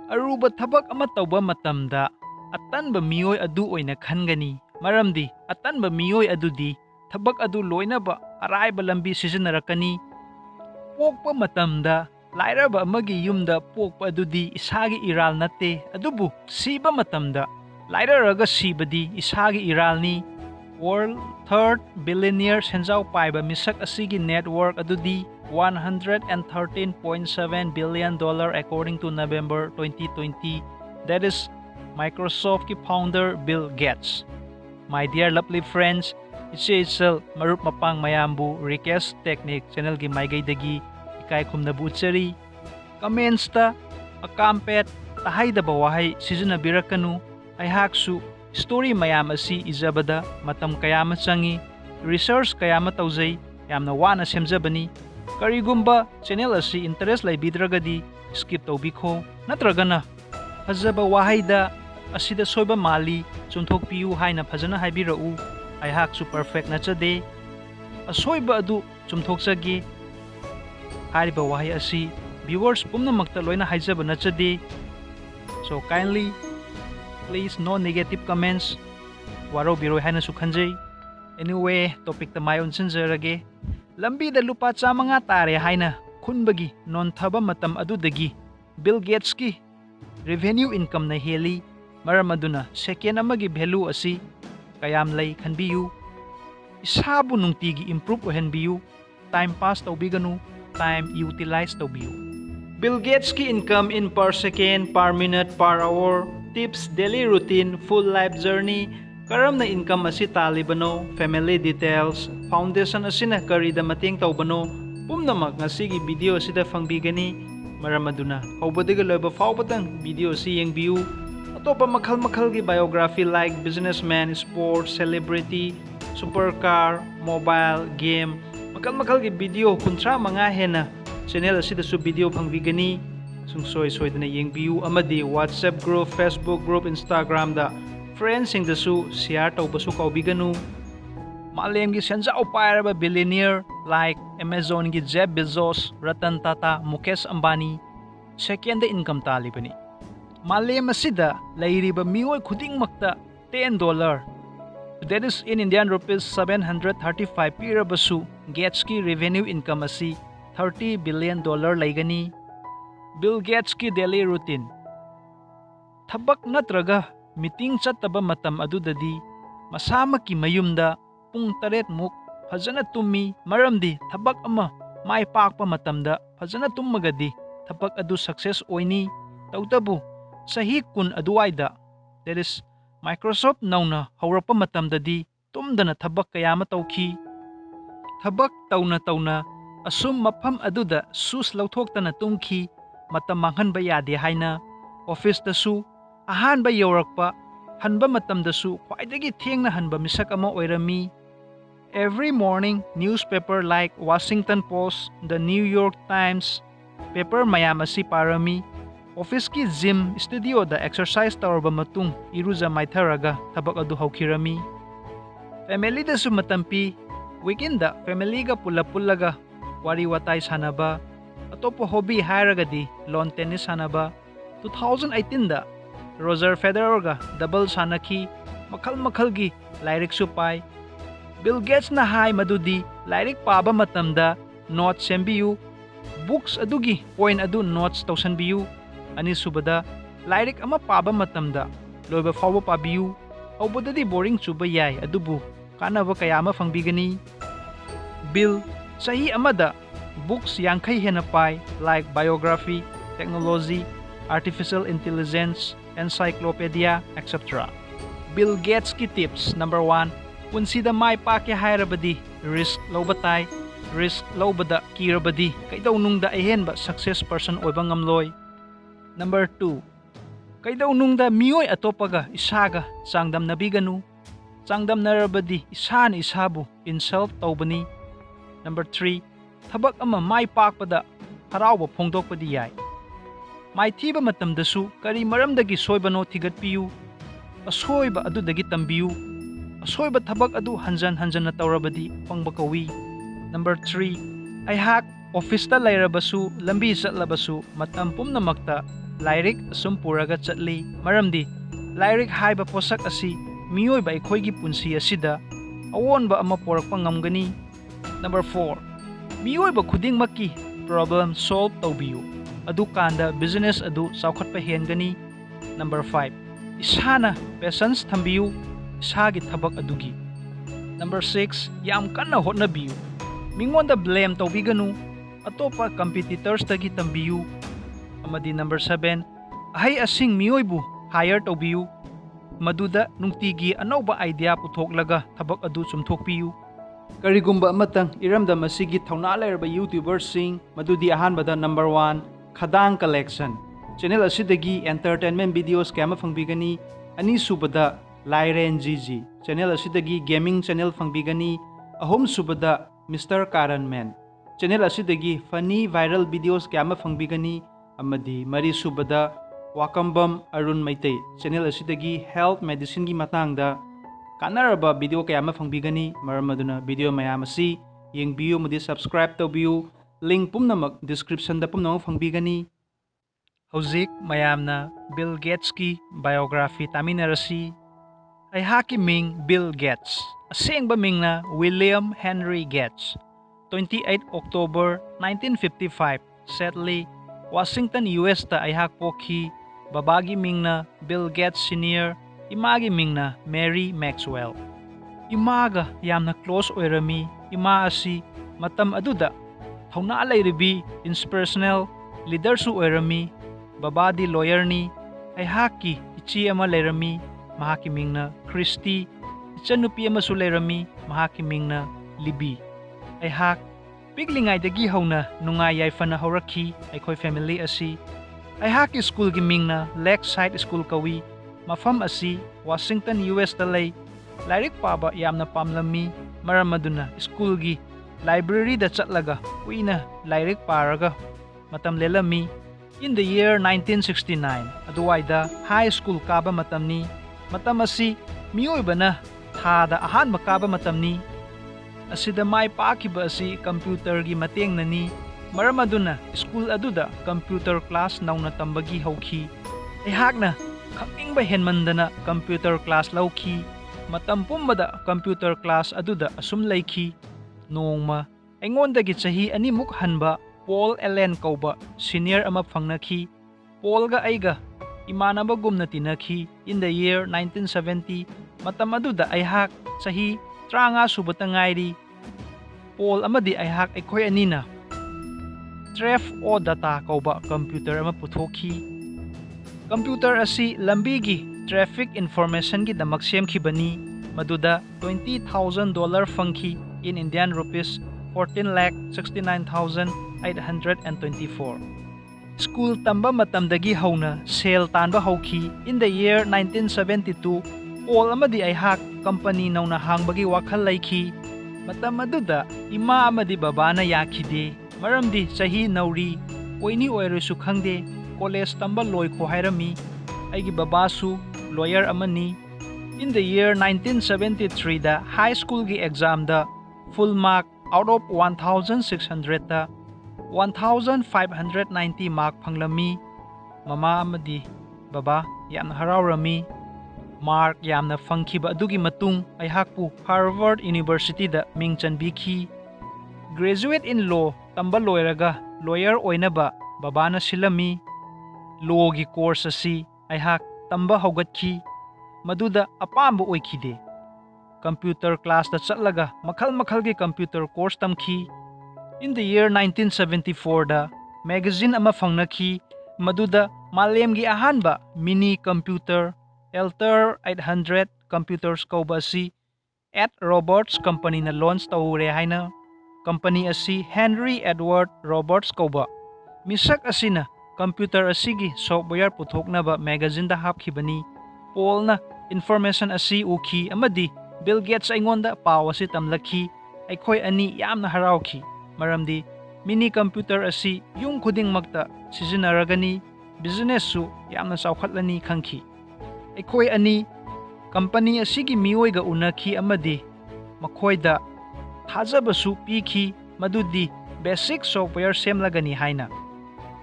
ꯑꯔꯨꯕ ꯊꯕꯛ ꯑꯃ ꯇꯧꯕ ꯃꯇꯝꯗ ꯑꯇꯟꯕ ꯃꯤꯑꯣꯏ ꯑꯗꯨ ꯑꯣꯏꯅ ꯈꯟꯒꯅꯤ, ꯃꯔꯝꯗꯤ ꯑꯇꯟꯕ ꯃꯤꯑꯣꯏ ꯑꯗꯨꯗꯤ ꯊꯕꯛ ꯑꯗꯨ ꯂꯣꯏꯅꯕ ꯑꯔꯥꯏꯕ ꯂꯝꯕꯤ ꯁꯤꯖꯤꯟꯅꯔꯛꯀꯅꯤ꯫ ꯄꯣꯛꯄ ꯃꯇꯝꯗ ꯂꯥꯏꯔꯕ ꯑꯃꯒꯤ ꯌꯨꯝꯗ ꯄꯣꯛꯄ ꯑꯗꯨꯗꯤ ꯏꯁꯥꯒꯤ ꯏꯔꯥꯜ ꯅꯠꯇꯦ, ꯑꯗꯨꯕꯨ ꯁꯤꯕ ꯃꯇꯝꯗ ꯂꯥꯏꯔꯔꯒ ꯁꯤꯕꯗꯤ ꯏꯁꯥꯒꯤ ꯏꯔꯥꯜꯅꯤ꯫ ꯋꯥꯔꯜ ꯊꯔꯗ ꯕꯤꯂꯤꯌꯅꯤꯌꯔ ꯁꯦꯟꯖꯥꯎ ꯄꯥꯏꯕ ꯃꯤꯁꯛ ꯑꯁꯤꯒꯤ ꯅꯦꯠꯋꯥꯔꯛ ꯑꯗꯨꯗꯤ $113.7 billion according to November 2020. That is Microsoft's founder Bill Gates. My dear lovely friends, iche ichal marup mapang mayambu Request Technique channel gi maigaidagi ikay khumnabu utsari. Comments ta akampet tahaydaba wahay sijunabirakanu aihaksu story mayam asi izabada matam kayama changi, research kayama tauzay, yamna wana semjabani. Karigumba channel asi interest laibidragadi skip tawbikho natragana fajaba wahayda asida soiba mali chumthokpiyu haina fajana haibirau. Aihaksu perfect nachade, asoiba adu chumthokchage. Hariba wahay asi viewers pumnamakta loina haijaba nachade. So kindly please no negative comments. Waro biro haina su khanjay. Anyway, topic ta mayon sinjarage. Lambi da lupa chama nga tare haina khunbagi non thaba matam adudagi Bill Gates ki revenue income na heli, maram aduna second amagi value asi kayam lay khanbiyu. Isabu nungtigi improve ohenbiyu. Time pass tawbiganu, time utilize tawbiyu. Bill Gates ki income in per second, per minute, per hour, tips, daily routine, full life journey, karam na income asi talibano, family details, foundation asina karida mating tawbano, pumnamak nga sige video asida fangbigani, maramaduna. Haubadiga loba faubatang video si yung view. Atopa makal-makal gi biography like businessman, sports, celebrity, supercar, mobile, game, makal-makal gi video kuntra mga hena channel asida su video fangbigani. Sungsoy-soy na yung view amadi WhatsApp group, Facebook group, Instagram da friends sing dasu share tawbasu kaubiganu. Malem gi senjao pairaba billionaire like Amazon gi Jeff Bezos, Ratan Tata, Mukesh Ambani second income talibani. Malem asida lairiba miyoy khudingmakta $10. That is in Indian rupees 735 pirabasu. Gates ki revenue income asi $30 billion laygani. Bill Gates ki daily routine. Thabak natraga meeting chattaba matam adudadi masamaki mayumda pung 8 muk fajana tummi, maramdi thabak ama mai pakpa matamda fajana tummagadi thabak adu success oini. Tawtabu sahi kun aduwaida, that is Microsoft nauna hawrapa matamdadi tumdana thabak kayama tawki. Thabak tawna asum mafam aduda sus lauthokta tumki matam manghanba yade haina. Office dasu ahanba yawrakpa hanba matamdasu khwaidagi thengna hanba misak ama oirami. Every morning newspaper like Washington Post, the New York Times paper mayam asi parami. Office ki gym studio da exercise tawrba matung iruja maitharaga thabak adu hawkirami. Family dasu matampi weekend da family ga pula-pulaga wari watay sanaba. Atopo hobby hairagadi lawn tennis sanaba. 2018 da Roger Federer ga double sanaki, makal-makal gi lairik supay. Bill Gates na hay madudi lairik paba matamda notes sembiyu. Books adugi point adu notes tawsanbiyu. Ani subada lairik ama paba matamda loiba fawba pabiyu. Aubodadi boring suba yay adubu kanaba kayama fangbigani. Bill sahi amada books yangkay henapay like biography, technology, artificial intelligence, encyclopedia, etc. Bill Gates ki tips. Number 1, kunsida may pake hairabadi risk lawbatay, risk lawbada kirabadi kaydaw nungda ehenba success person oibang ngamloy. Number 2, kaydaw nungda miyoy atopaga isaga sangdam nabiganu, sangdam narabadi isa na isabu insult tawbani. Number 3, thabak ama may pakpada harawa phongdokpadi yay. May thiba matamdasu kari maramdagi soibano thigatpiyu. Asoiba adudagi tambiyu. Asoiba thabak adu hanjan-hanjan na tawrabadi pangbakawi. Number 3, aihak office ta layrabasu, lambi satlabasu, matam pumnamakta लाइरिक असुम पुरागा चटली मरमदी लाइरिक हाइबा पोसक असी मियोइबा अखोइगी पुंसी असिदा अवोनबा अमा पोरकपा ngamgani. Number 4. मियोइबा खुदिंगमक्की प्रॉब्लम सॉल्व तौबियु अदुकांदा बिजनेस अदु चाउखटपा हेनगनी. Number 5. इसाना पेशेंस थंबियु इसागी थबक अदुगी. Number 6. याम कन्ना होटनबियु मिंगोंदा ब्लेम तौबिगनु अतोपा कंपिटिटर्स तगी तंबियु. अमदी Number 7. अहै असिंग मियोइबु हायर तौबियु मदुदा नुंगतिगी अनौबा आइडिया पुथोकलगा थबक अदु चुमथोकपियु. करिगुंबा अमतंग इरमदा मसिगी थौना लेरबा यूट्यूबर सिंग मदुदी अहानबदा Number 1 खदांग कलेक्शन चैनल असिदगी एंटरटेनमेंट वीडियोस कैम फंगबिगनी. अनि सुबदा लाइरेन जीजी चैनल असिदगी गेमिंग चैनल फंगबिगनी. अहुम सुबदा मिस्टर कारण मैन चैनल असिदगी फनी वायरल वीडियोस कैम फंगबिगनी. अमदी मरी सुबदा वाकम्बम अरुण मैते चैनल असिदगी हेल्थ मेडिसिन की मतंगदा कानरबा वीडियो कयाम फंगबिगनी. मरम अदुना वीडियो मयाम असि येंगबियु मुदि सब्सक्राइब तौबियु लिंक पुमनमक डिस्क्रिप्शन दा पुमनमक फंगबिगनी. हौजिक मयामना बिल गेट्स की बायोग्राफी तामिनरसी. अहाकी मिंग बिल गेट्स असेंगबा मिंगना विलियम हेनरी गेट्स 28 October 1955 सेटली वाशिंगटन US ता अहाक पोखी. बाबागी मिंगना बिल गेट्स सीनियर इमागी मिंगना मेरी मैक्सवेल. इमागा यामना क्लोज ओइरमी. इमा असी मतम अदुदा थौना लैरिबी इंस्पिरेशनल लीडर सु ओइरमी. बाबादी लॉयरनी. अहाकी इची अमा लैरमी महाकी मिंगना क्रिस्टी. इचनुपी अमसु लैरमी महाकी मिंगना लिबी. अहाक पिगलिंगाइदगी हौना नुंगाई याइफना हौरखी अखोय फैमिली असी. अहाकी स्कूल की मिंगना लेक साइड स्कूल कवी. मफम असी वाशिंगटन US ता लई. लाइरिक पाबा यामना पामलमी मरम अदुना स्कूल की लाइब्रेरी दा चटलगा कुइना लाइरिक पारगा मतम लेलमी. In the year 1969 अदुवाइदा हाई स्कूल काबा मतमनी. मतम असी मियोइबना थादा अहानबा काबा मतमनी. असिदा माई पाकिबा असी कंप्यूटर की मतेंगननी. मरम अदुना स्कूल अदुदा कंप्यूटर क्लास नौना तंबगी हौखी. अहाकना खंगिंगबा हेनमंदना कंप्यूटर क्लास लौखी. मतम पुंबदा कंप्यूटर क्लास अदुदा असुम लैखी. नोंगमा अैंगोंदगी चही अनिमुक हनबा पॉल एलेन कौबा सीनियर अमा फंगनखी. पॉलगा अैगा इमानबा गुमना तिनखी. इन द year 1970 मतम अदुदा अैहाक चही 30 सुबता ngairi. पॉल अमदी अैहाक अैखोय अनिना ट्रेफ ओ डाटा कौबा कंप्यूटर अमा पुथोखी. कंप्यूटर असी लंबीगी ट्रैफिक इन्फॉर्मेशन की दमक सेमखिबनी. मदुदा $20,000 फंखी इन इंडियन रुपीस 14,69,824. स्कूल तंबा मतमदगी हौना सेल तानबा हौखी. इन द year 1972 पॉल अमदी अैहाक कंपनी नौना हांगबगी वाखल लैखी. मतम अदुदा इमा अमदी बाबाना याखिदे. मरमदी चही नौरी ओइनी ओइरसु खंगदे. कॉलेज तंबा लोइखो हायरमी. अैगी बाबासु लॉयर अमनी. इन द year 1973 दा हाई स्कूल की एग्जाम दा फुल मार्क आउट ऑफ 1600 दा 1590 मार्क फंगलमी. ममा अमदी बाबा याम हरावरमी. मार्क यामना फंखिबा अदुगी मतुंग अैहाकपु हार्वर्ड यूनिवर्सिटी दा मिंग चनबिखी. ग्रेजुएट इन लॉ तंबा लोयरगा लॉयर ओइनबा बाबाना सिलमी. लॉ की कोर्स असी अैहाक तंबा हौगतखी. मदुदा अपाम्ब ओइखिदे. कंप्यूटर क्लास दा चटलगा मखल मखल के कंप्यूटर कोर्स तमखी. इन द year 1974 दा मैगजीन अमा फंगनखी. मदुदा मालेमगी अहानबा मिनी कंप्यूटर एल्टर 800 कंप्यूटर्स कौबा असी एट रॉबर्ट्स कंपनी ना लॉन्च तौरे हाइना. कंपनी असी हेनरी एडवर्ड रॉबर्ट्स कौबा मिसक असिना कंप्यूटर असिगी सॉफ्टवेयर पुथोकनबा मैगजीन दा हापखिबनी. पॉलना इन्फॉर्मेशन असी उखी अमदी बिल गेट्स अैंगोंदा पाव असी तमलखी. अैखोय अनी यामना हरावखी. मरमदी मिनी कंप्यूटर असी युम खुदिंगमक्ता सिजिनरगनी. बिजनेस सु यामना चाउखटलनी खंखी. अैखोय अनी कंपनी असिगी मियोइगा उनखी अमदी मखोयदा थाजबसु पीखी. मदुदी बेसिक सॉफ्टवेयर सेमलगनी हाइना.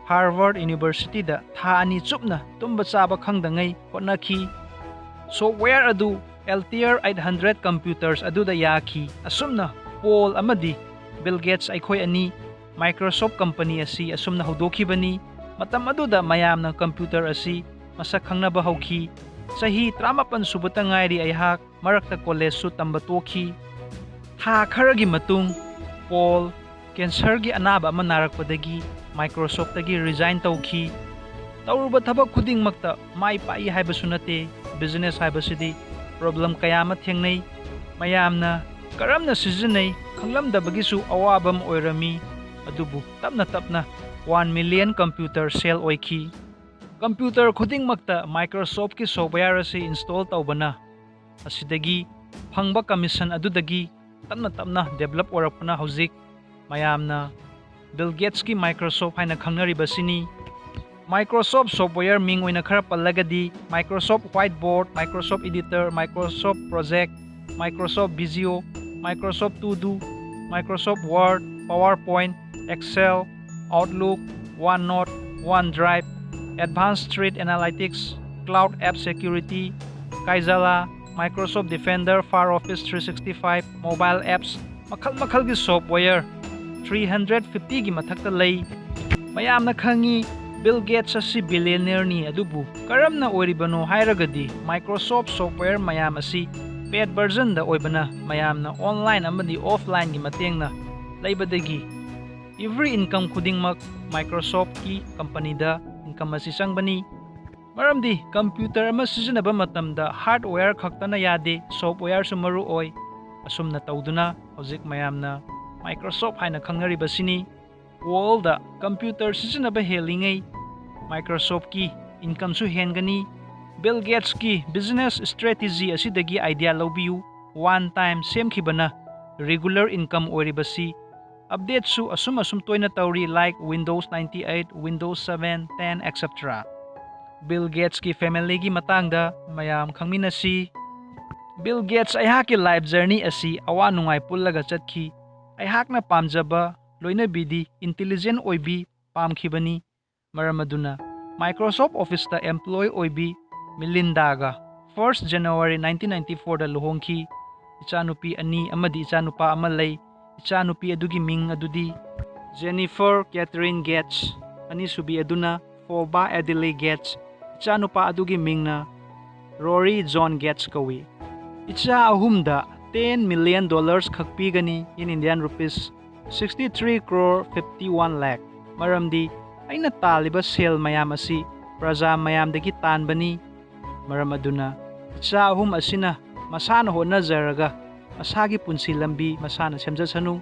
Harvard University-da tha ani chupna tumba chaba khangdangai hotnakhi. Software adu Altier 800 computers aduda yaki asumna Paul amadi Bill Gates aikhoi ani Microsoft company asi asumna hodokhibani. Matam aduda mayamna computer asi masak khangnaba hauki. Sahi 38 subata ngairi aihak marakta college su tamba tokhi. Tha kharagi matung Paul cancer gi anaba ama narakpadagi Microsoft tagi resign tawki. Tawruba thabak khuding makta mai pai haibasu nate business haibasidi problem kaya ma thengnai mayamna karamna sizinai khanglamdabagisu awabam oirami adubu tapna 1 million computer sale oiki. Computer khuding makta Microsoft ki software asi install tawbana asidagi phangba commission adudagi tapna develop orakpana hauzik mayamna Bill Gates ki Microsoft haina khangnaribasini. Microsoft software ming oina khara pallagadi Microsoft Whiteboard, Microsoft Editor, Microsoft Project, Microsoft Visio, Microsoft To Do, Microsoft Word, PowerPoint, Excel, Outlook, OneNote, OneDrive, Advanced Threat Analytics, Cloud App Security, Kaizala, Microsoft Defender for Office 365, mobile apps, makal gi software 350 gi mathakta lay. Mayamna khangi Bill Gates asi billionaire ni adubu karamna oiribano hairagadi Microsoft software mayam asi paid version da oibana mayamna online amadi offline gi matengna laibadagi every income khudingmak Microsoft ki company da income asi sangbani. Maramdi computer ama sizinaba matamda hardware khaktana yade software su maru oi asumna tawduna hojik mayamna Microsoft haina khangnaribasini. World da computer sizinaba helingai Microsoft ki income su hengani. Bill Gates ki business strategy asidagi idea lobiyu one time semkhibana regular income oiribasi. Update su asum toina tawri like Windows 98, Windows 7, 10 etc. Bill Gates ki family gi matangda mayam khangminasi. Bill Gates aihaki life journey asi awa nungai pullaga chatkhi. Aihakna pamjaba loina bidi intelligent oibi pamkhibani. Maramaduna Microsoft Office ta employee oibi Melinda ga 1st January 1994 da luhongki. Ichanupi ani amadi ichanupa amalay. Ichanupi adugi ming adudi Jennifer Catherine Gates ani subi aduna Foba Adelaide Gates. Ichanupa adugi mingna Rory John Gates kawi. Icha ahumda $10 million khakpigani in Indian rupees 63 crore 51 lakh. Maramdi aina taliba sale mayam asi praja mayamdagi tanbani. Maramaduna icha ahum asina masana honajaraga masagi punsi lambi masana semjasanu.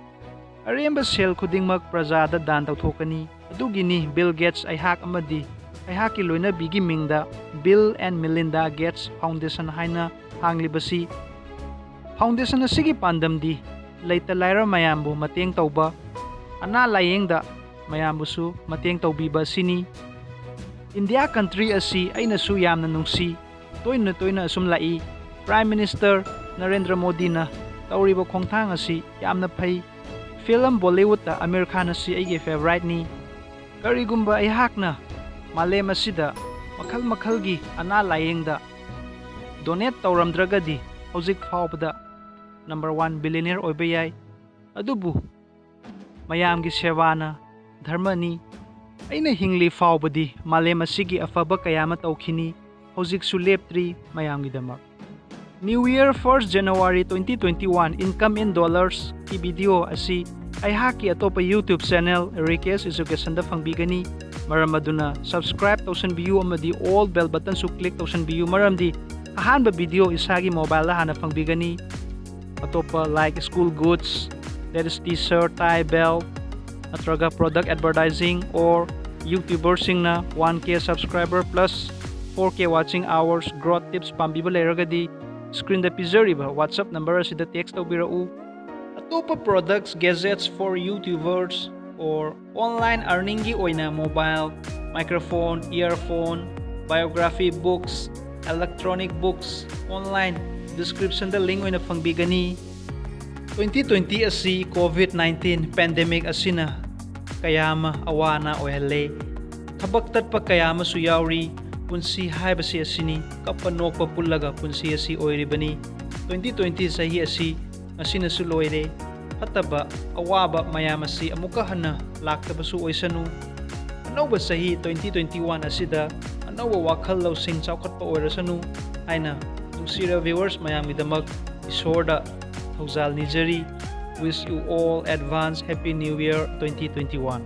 Aremba sale khudingmak prajada dan tawthokani. Adugini Bill Gates aihak amadi aihaki loina bigi mingda Bill and Melinda Gates Foundation haina hanglibasi. Foundation asigi pandamdi leita laira mayambu mateng tawba ana layengda mayambusu mateng tawbiba sini. India country asi aina su yamna nungsi toina asum lai. Prime Minister Narendra Modi na tawriba khongthang asi yamna phai. Film Bollywood ta Amir Khan asi aige favorite ni. Karigumba aihakna malem asida makal gi ana layengda donate tawramdragadi hojik faubada number 1 billionaire oiba yai. Adubu mayamgi sevana dharmani aina hingli faubadi malem asigi afaba kayama tawkhini hojik su leptri mayamgi damak. New Year 1st January 2021 income in dollars ki video asi aihaki atopa YouTube channel Rikesh Education da fangbigani. Maramaduna subscribe tawsan biyu amadi all bell button su click tawsan biyu maramdi ahanba video isagi mobile la hana fangbigani. Atopa like school goods, that is t-shirt, tie, belt, natraga product advertising or YouTuber sing na 1K subscriber plus 4K watching hours growth tips pambiba leragadi screen da pizariba WhatsApp number asida text tawbirau. Atopa products gadgets for YouTubers or online earning gi oina mobile, microphone, earphone, biography books, electronic books, online description da link oina fangbigani. 2020 asi COVID-19 pandemic asina kayama awana oihale Habak tatpa kaya amasu yauri, punsi haibasi asini, kapanokpa pullaga punsi asi oiribani. 2020 sahi asi, asinasu loire, fataba, awaba mayam asi amuka hana, laktabasu oisanu. Anawba sahi 2021 asida, anawba wakhal lausing chawkatpa oirasanu, aina, nungsira viewers mayamidamak, isorda, Thawzal nijari, wish you all advance Happy New Year 2021.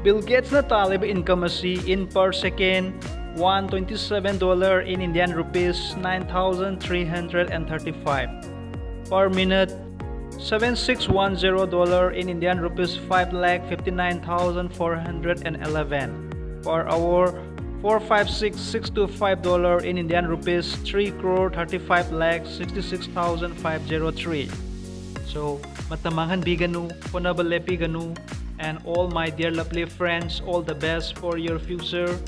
Bill Gates na talib income asi in per second $127 in Indian rupees 9,335 per minute $7610 in Indian rupees 5,59,411 per hour $456,625 in Indian rupees 3,35,66,503. So matamanghan biganu ponabalepi ganu. And all my dear lovely friends, all the best for your future.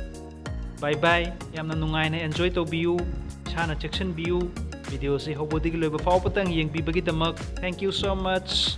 Bye bye. Yamna nungay na enjoy to biu. Sana chection biu. Video si hobodi loiba fao patang yeng bibagi damak. Thank you so much.